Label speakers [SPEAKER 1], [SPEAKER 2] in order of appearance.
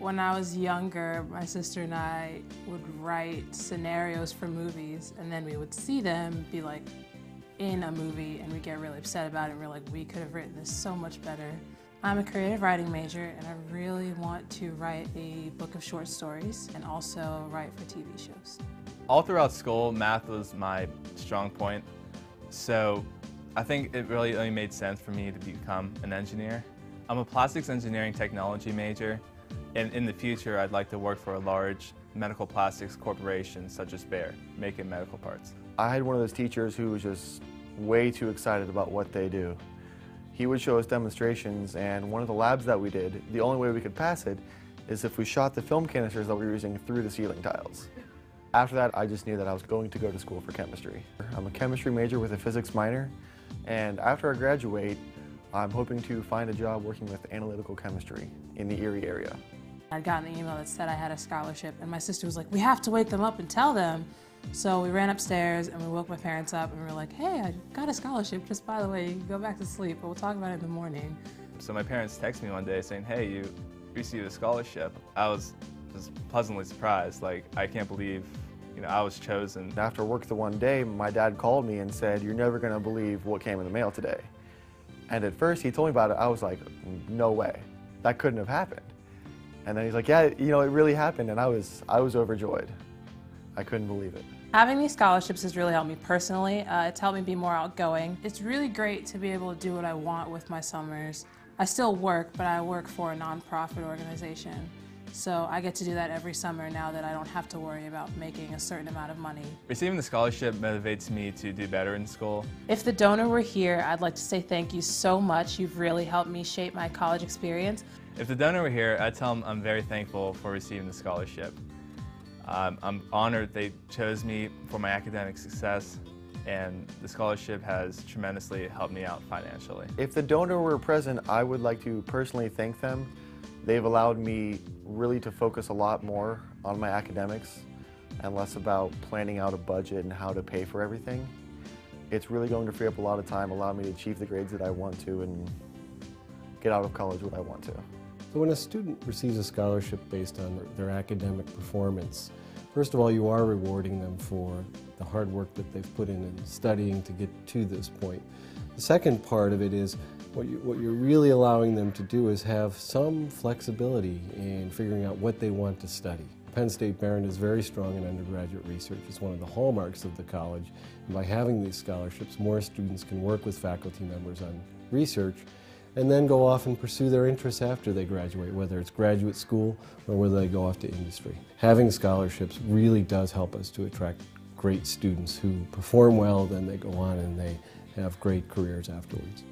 [SPEAKER 1] When I was younger, my sister and I would write scenarios for movies, and then we would see them be like in a movie, and we'd get really upset about it, and we're like, we could have written this so much better. I'm a creative writing major, and I really want to write a book of short stories and also write for TV shows.
[SPEAKER 2] All throughout school, math was my strong point, so I think it really only made sense for me to become an engineer. I'm a plastics engineering technology major, and in the future I'd like to work for a large medical plastics corporation such as Behrend, making medical parts.
[SPEAKER 3] I had one of those teachers who was just way too excited about what they do. He would show us demonstrations, and one of the labs that we did, the only way we could pass it is if we shot the film canisters that we were using through the ceiling tiles. After that, I just knew that I was going to go to school for chemistry. I'm a chemistry major with a physics minor, and after I graduate, I'm hoping to find a job working with analytical chemistry in the Erie area.
[SPEAKER 1] I'd gotten an email that said I had a scholarship, and my sister was like, we have to wake them up and tell them. So we ran upstairs and we woke my parents up and we were like, hey, I got a scholarship, just by the way, you can go back to sleep, but we'll talk about it in the morning.
[SPEAKER 2] So my parents texted me one day saying, hey, you received a scholarship. I was just pleasantly surprised. Like, I can't believe, I was chosen.
[SPEAKER 3] After work the one day, my dad called me and said, you're never going to believe what came in the mail today. And at first he told me about it, I was like, no way, that couldn't have happened. And then he's like, yeah, it really happened, and I was overjoyed. I couldn't believe it.
[SPEAKER 1] Having these scholarships has really helped me personally. It's helped me be more outgoing. It's really great to be able to do what I want with my summers. I still work, but I work for a nonprofit organization. So I get to do that every summer now that I don't have to worry about making a certain amount of money.
[SPEAKER 2] Receiving the scholarship motivates me to do better in school.
[SPEAKER 1] If the donor were here, I'd like to say thank you so much. You've really helped me shape my college experience.
[SPEAKER 2] If the donor were here, I'd tell them I'm very thankful for receiving the scholarship. I'm honored they chose me for my academic success, and the scholarship has tremendously helped me out financially.
[SPEAKER 3] If the donor were present, I would like to personally thank them. They've allowed me really to focus a lot more on my academics and less about planning out a budget and how to pay for everything. It's really going to free up a lot of time, allow me to achieve the grades that I want to and get out of college what I want to.
[SPEAKER 4] So when a student receives a scholarship based on their academic performance, first of all, you are rewarding them for the hard work that they've put in studying to get to this point. The second part of it is what you're really allowing them to do is have some flexibility in figuring out what they want to study. Penn State Behrend is very strong in undergraduate research. It's one of the hallmarks of the college. And by having these scholarships, more students can work with faculty members on research and then go off and pursue their interests after they graduate, whether it's graduate school or whether they go off to industry. Having scholarships really does help us to attract great students who perform well, then they go on and they have great careers afterwards.